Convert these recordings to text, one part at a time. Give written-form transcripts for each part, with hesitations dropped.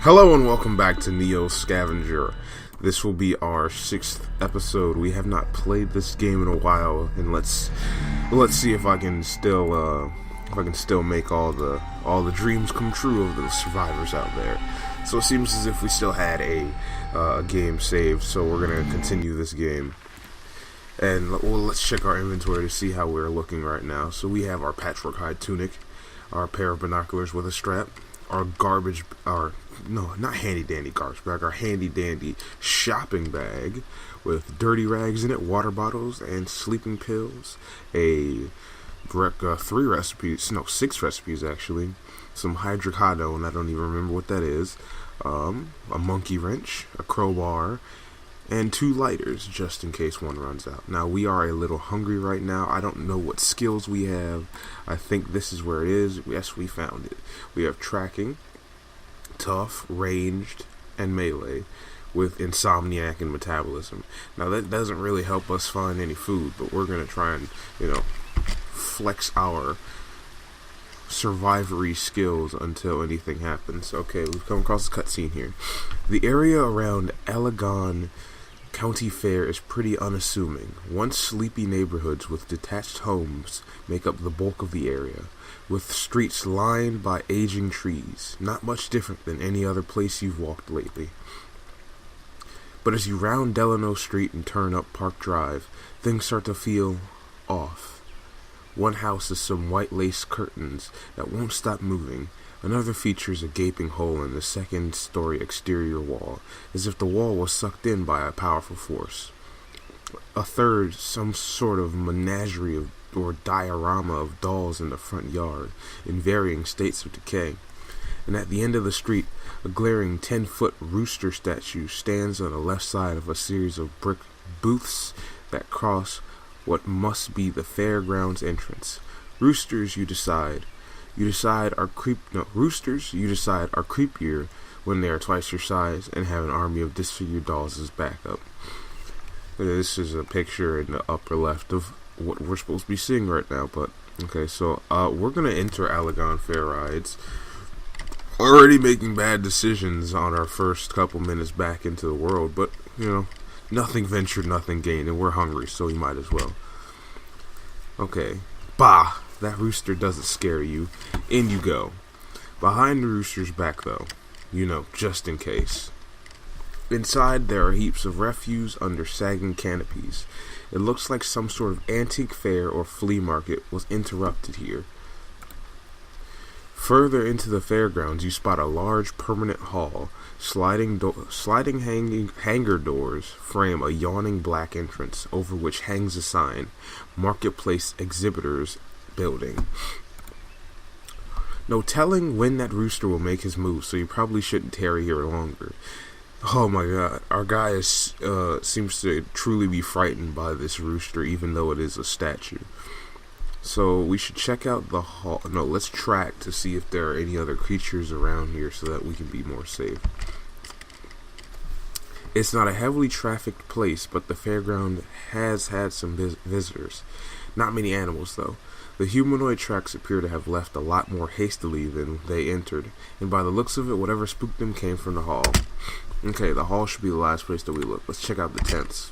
Hello and welcome back to Neo's Scavenger. This will be our 6th episode. We have not played this game in a while, and let's see if I can still make all the dreams come true of the survivors out there. So it seems as if we still had a game saved, so we're gonna continue this game. And let's check our inventory to see how we're looking right now. So we have our patchwork hide tunic, our pair of binoculars with a strap, our not handy dandy garbage bag, our handy dandy shopping bag with dirty rags in it, water bottles, and sleeping pills, 6 recipes actually, some hydrocodone, and I don't even remember what that is, a monkey wrench, a crowbar, and 2 lighters, just in case one runs out. Now, we are a little hungry right now. I don't know what skills we have. I think this is where it is. Yes, we found it. We have tracking, tough, ranged, and melee, with insomniac and metabolism. Now, that doesn't really help us find any food, but we're going to try and, flex our survivory skills until anything happens. Okay, we've come across a cutscene here. The area around Allegan County Fair is pretty unassuming. Once sleepy neighborhoods with detached homes make up the bulk of the area, with streets lined by aging trees, not much different than any other place you've walked lately. But as you round Delano Street and turn up Park Drive, things start to feel off. One house has some white lace curtains that won't stop moving. Another features a gaping hole in the second-story exterior wall, as if the wall was sucked in by a powerful force. A third, some sort of menagerie or diorama of dolls in the front yard, in varying states of decay. And at the end of the street, a glaring 10-foot rooster statue stands on the left side of a series of brick booths that cross what must be the fairgrounds entrance. Roosters, you decide are creepier when they are twice your size and have an army of disfigured dolls as backup. This is a picture in the upper left of what we're supposed to be seeing right now, but okay, so we're gonna enter Allegan Fair Rides. Already making bad decisions on our first couple minutes back into the world, but nothing ventured, nothing gained, and we're hungry, so we might as well. Okay, bah! That rooster doesn't scare you. In you go. Behind the rooster's back, though. Just in case. Inside, there are heaps of refuse under sagging canopies. It looks like some sort of antique fair or flea market was interrupted here. Further into the fairgrounds, you spot a large permanent hall. Sliding hanger doors frame a yawning black entrance, over which hangs a sign, Marketplace Exhibitors Building. No telling when that rooster will make his move, so you probably shouldn't tarry here longer. Oh my god, our guy seems to truly be frightened by this rooster, even though it is a statue. So we should check out the hall. No, let's track to see if there are any other creatures around here so that we can be more safe. It's not a heavily trafficked place, but the fairground has had some visitors. Not many animals, though. The humanoid tracks appear to have left a lot more hastily than they entered, and by the looks of it, whatever spooked them came from the hall. Okay, the hall should be the last place that we look. Let's check out the tents.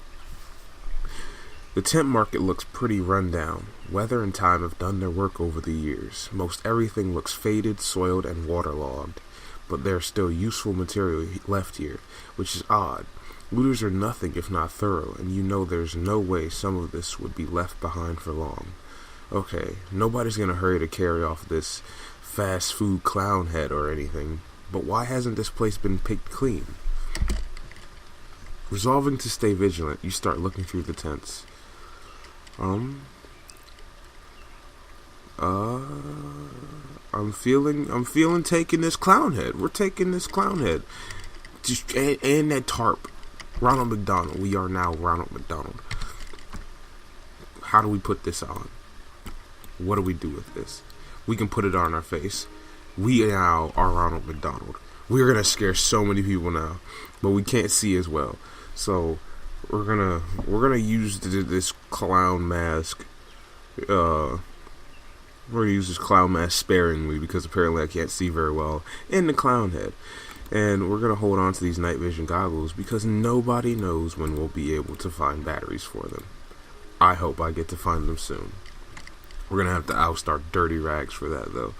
The tent market looks pretty run down. Weather and time have done their work over the years. Most everything looks faded, soiled, and waterlogged, but there's still useful material left here, which is odd. Looters are nothing if not thorough, and there's no way some of this would be left behind for long. Okay, nobody's gonna hurry to carry off this fast food clown head or anything, but why hasn't this place been picked clean? Resolving to stay vigilant, you start looking through the tents. I'm feeling taking this clown head. We're taking this clown head. And that tarp. Ronald McDonald. We are now Ronald McDonald. How do we put this on? What do we do with this? We can put it on our face. We now are Ronald McDonald. We're gonna scare so many people now, but we can't see as well. So we're gonna use this clown mask. We're gonna use this clown mask sparingly because apparently I can't see very well. And the clown head. And we're going to hold on to these night vision goggles because nobody knows when we'll be able to find batteries for them. I hope I get to find them soon. We're going to have to oust our dirty rags for that, though.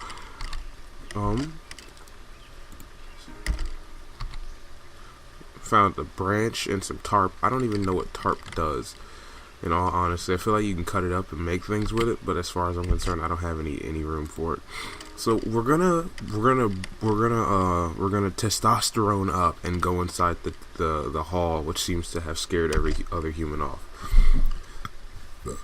Found a branch and some tarp. I don't even know what tarp does. In all honesty, I feel like you can cut it up and make things with it, but as far as I'm concerned, I don't have any room for it. So we're gonna testosterone up and go inside the hall, which seems to have scared every other human off.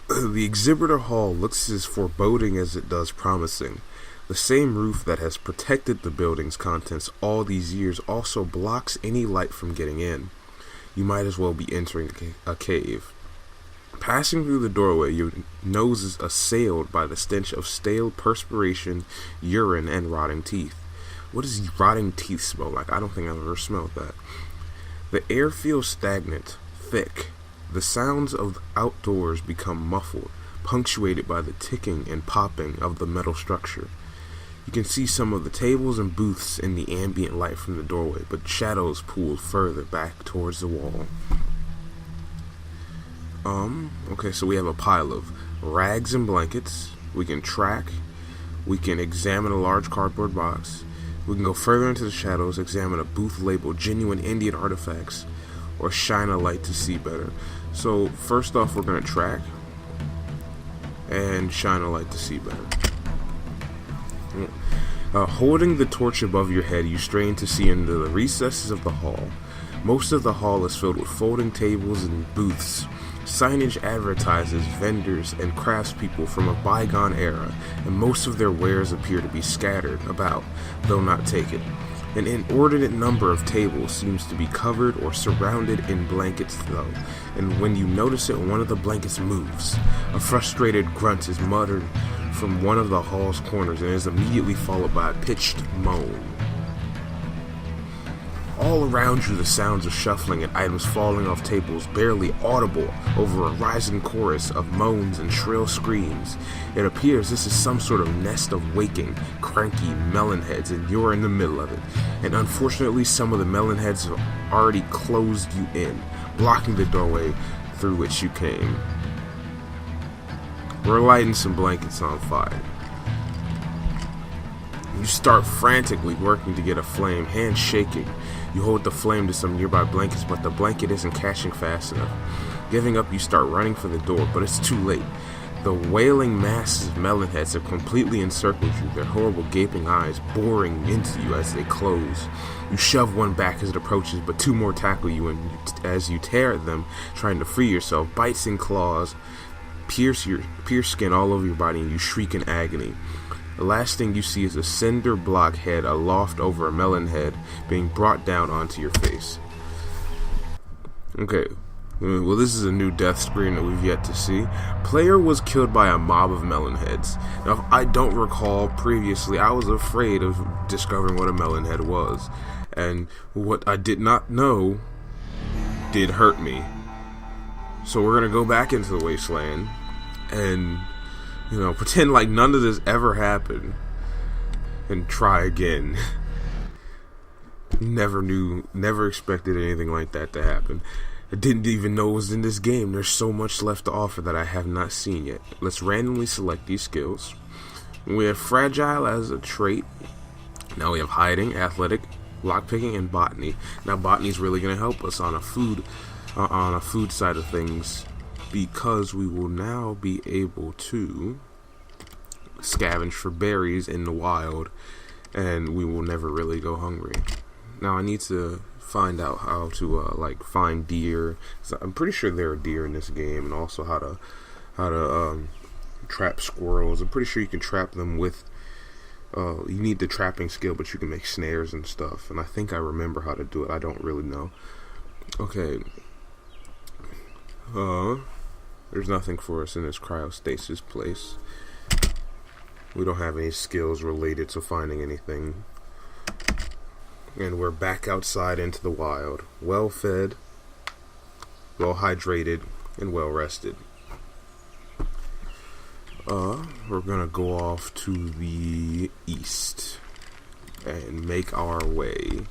The exhibitor hall looks as foreboding as it does promising. The same roof that has protected the building's contents all these years also blocks any light from getting in. You might as well be entering a cave. Passing through the doorway, your nose is assailed by the stench of stale perspiration, urine, and rotting teeth. What does rotting teeth smell like? I don't think I've ever smelled that. The air feels stagnant, thick. The sounds of the outdoors become muffled, punctuated by the ticking and popping of the metal structure. You can see some of the tables and booths in the ambient light from the doorway, but shadows pull further back towards the wall. Okay, so we have a pile of rags and blankets. We can track. We can examine a large cardboard box. We can go further into the shadows, examine a booth labeled Genuine Indian Artifacts, or shine a light to see better. So, first off, we're going to track and shine a light to see better. Holding the torch above your head, you strain to see into the recesses of the hall. Most of the hall is filled with folding tables and booths. Signage advertises vendors and craftspeople from a bygone era, and most of their wares appear to be scattered about, though not taken. An inordinate number of tables seems to be covered or surrounded in blankets, though, and when you notice it, one of the blankets moves. A frustrated grunt is muttered from one of the hall's corners and is immediately followed by a pitched moan. All around you, the sounds of shuffling and items falling off tables, barely audible over a rising chorus of moans and shrill screams. It appears this is some sort of nest of waking, cranky melonheads, and you're in the middle of it. And unfortunately, some of the melonheads have already closed you in, blocking the doorway through which you came. We're lighting some blankets on fire. You start frantically working to get a flame, hands shaking. You hold the flame to some nearby blankets, but the blanket isn't catching fast enough. Giving up, you start running for the door, but it's too late. The wailing masses of melonheads have completely encircled you, their horrible gaping eyes boring into you as they close. You shove one back as it approaches, but two more tackle you, and as you tear at them, trying to free yourself, bites and claws pierce skin all over your body, and you shriek in agony. The last thing you see is a cinder block head aloft over a melon head being brought down onto your face. Okay, well, this is a new death screen that we've yet to see. Player was killed by a mob of melon heads. Now, if I don't recall previously, I was afraid of discovering what a melon head was, and what I did not know did hurt me. So we're gonna go back into the wasteland and, pretend like none of this ever happened and try again. Never expected anything like that to happen. I didn't even know it was in this game. There's so much left to offer that I have not seen yet. Let's randomly select these skills. We have Fragile as a trait. Now we have Hiding, Athletic, Lockpicking, and Botany. Now Botany's really going to help us on a food side of things, because we will now be able to scavenge for berries in the wild, and we will never really go hungry. Now I need to find out how to find deer. So I'm pretty sure there are deer in this game, and also how to trap squirrels. I'm pretty sure you can trap them with you need the trapping skill, but you can make snares and stuff, and I think I remember how to do it. I don't really know. Okay. There's nothing for us in this cryostasis place. We don't have any skills related to finding anything. And we're back outside into the wild. Well fed, well hydrated, and well rested. We're gonna go off to the east and make our way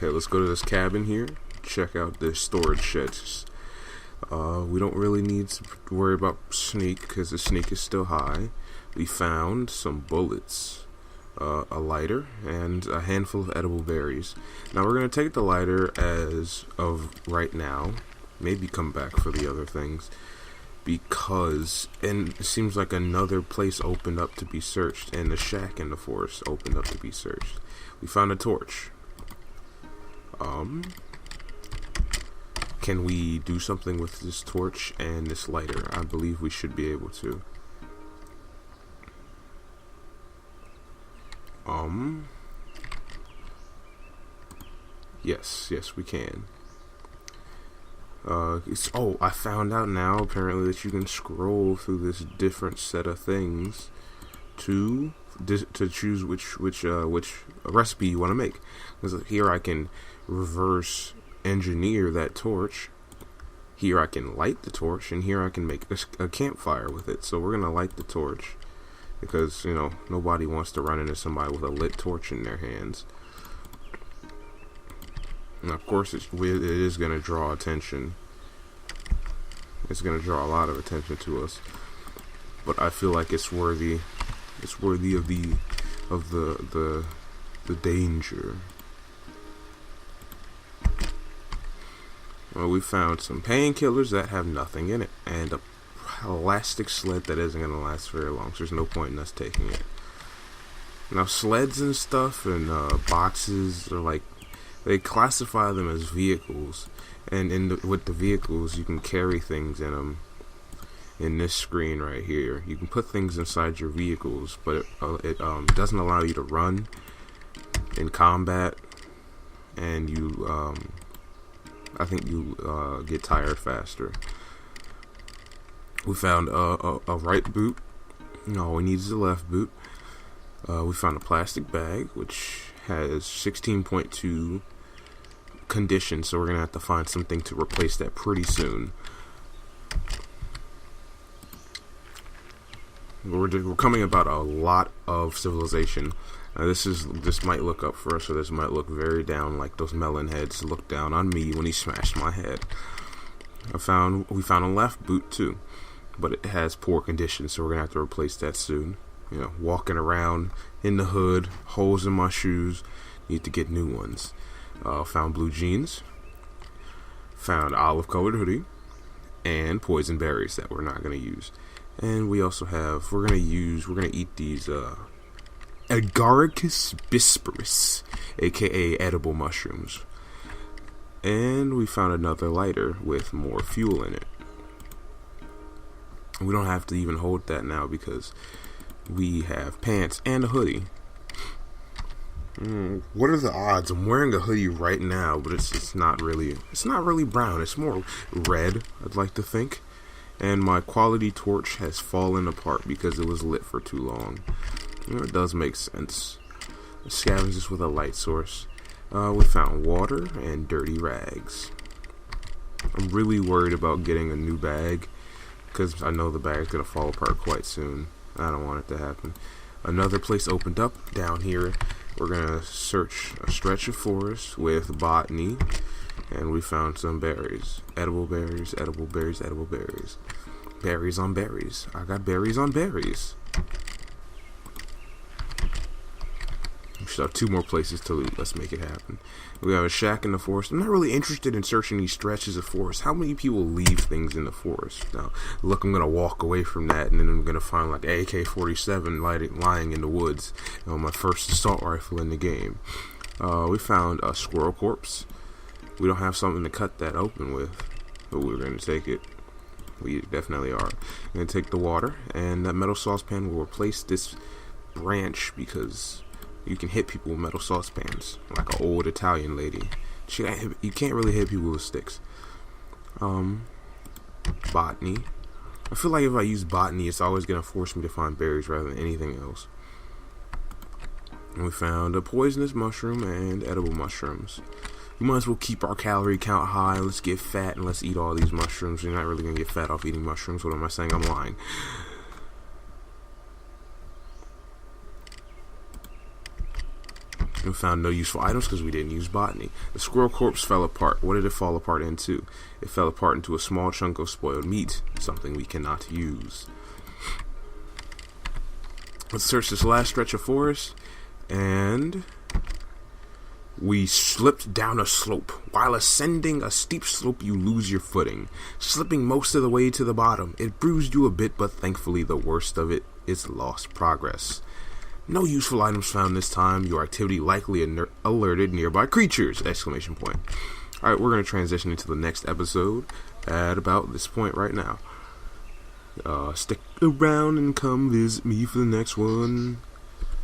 Okay, let's go to this cabin here. Check out the storage sheds. We don't really need to worry about sneak because the sneak is still high. We found some bullets, a lighter, and a handful of edible berries. Now we're going to take the lighter as of right now. Maybe come back for the other things. Because, and it seems like another place opened up to be searched, and the shack in the forest opened up to be searched. We found a torch. Can we do something with this torch and this lighter? I believe we should be able to. Yes, we can. I found out now apparently that you can scroll through this different set of things to choose which recipe you want to make. Because here I can reverse engineer that torch. Here I can light the torch, and here I can make a campfire with it. So we're gonna light the torch because nobody wants to run into somebody with a lit torch in their hands. And of course, it is going to draw attention. It's going to draw a lot of attention to us, but I feel like it's worthy. It's worthy of the danger. Well, we found some painkillers that have nothing in it, and a plastic sled that isn't going to last very long. So there's no point in us taking it. Now, sleds and stuff and boxes are like. They classify them as vehicles, and with the vehicles, you can carry things in them. In this screen right here, you can put things inside your vehicles, but it doesn't allow you to run in combat, and I think you get tired faster. We found a right boot. All we need is a left boot. We found a plastic bag, which has 16.2 condition, so we're gonna have to find something to replace that pretty soon. We're coming about a lot of civilization. This might look up for us, or this might look very down, like those Melonheads looked down on me when he smashed my head. We found a left boot too, but it has poor condition, so we're gonna have to replace that soon. Walking around in the hood, holes in my shoes, need to get new ones. Found blue jeans, found olive colored hoodie, and poison berries that we're not going to use. And we also have, we're going to eat these Agaricus bisporus, aka edible mushrooms. And we found another lighter with more fuel in it. We don't have to even hold that now because we have pants and a hoodie. What are the odds? I'm wearing a hoodie right now, but it's not really brown. It's more red, I'd like to think. And my quality torch has fallen apart because it was lit for too long. It does make sense. Scavengers with a light source. We found water and dirty rags. I'm really worried about getting a new bag because I know the bag's gonna fall apart quite soon. I don't want it to happen. Another place opened up down here. We're gonna search a stretch of forest with botany, and we found some berries. Edible berries, edible berries, edible berries. Berries on berries. I got berries on berries. We should have 2 more places to loot. Let's make it happen. We have a shack in the forest. I'm not really interested in searching these stretches of forest. How many people leave things in the forest? Now, look, I'm going to walk away from that, and then I'm going to find like AK-47 lying in the woods. My first assault rifle in the game. We found a squirrel corpse. We don't have something to cut that open with, but we're going to take it. We definitely are. I'm going to take the water, and that metal saucepan will replace this branch because you can hit people with metal saucepans, like an old Italian lady. You can't really hit people with sticks. Botany. I feel like if I use botany, it's always going to force me to find berries rather than anything else. And we found a poisonous mushroom and edible mushrooms. We might as well keep our calorie count high. Let's get fat and let's eat all these mushrooms. You're not really going to get fat off eating mushrooms. What am I saying? I'm lying. We found no useful items because we didn't use botany. The squirrel corpse fell apart. What did it fall apart into? It fell apart into a small chunk of spoiled meat, something we cannot use. Let's search this last stretch of forest, and we slipped down a slope. While ascending a steep slope, you lose your footing, slipping most of the way to the bottom. It bruised you a bit, but thankfully the worst of it is lost progress. No useful items found this time. Your activity likely alerted nearby creatures! Exclamation point. Alright, we're going to transition into the next episode at about this point right now. Stick around and come visit me for the next one.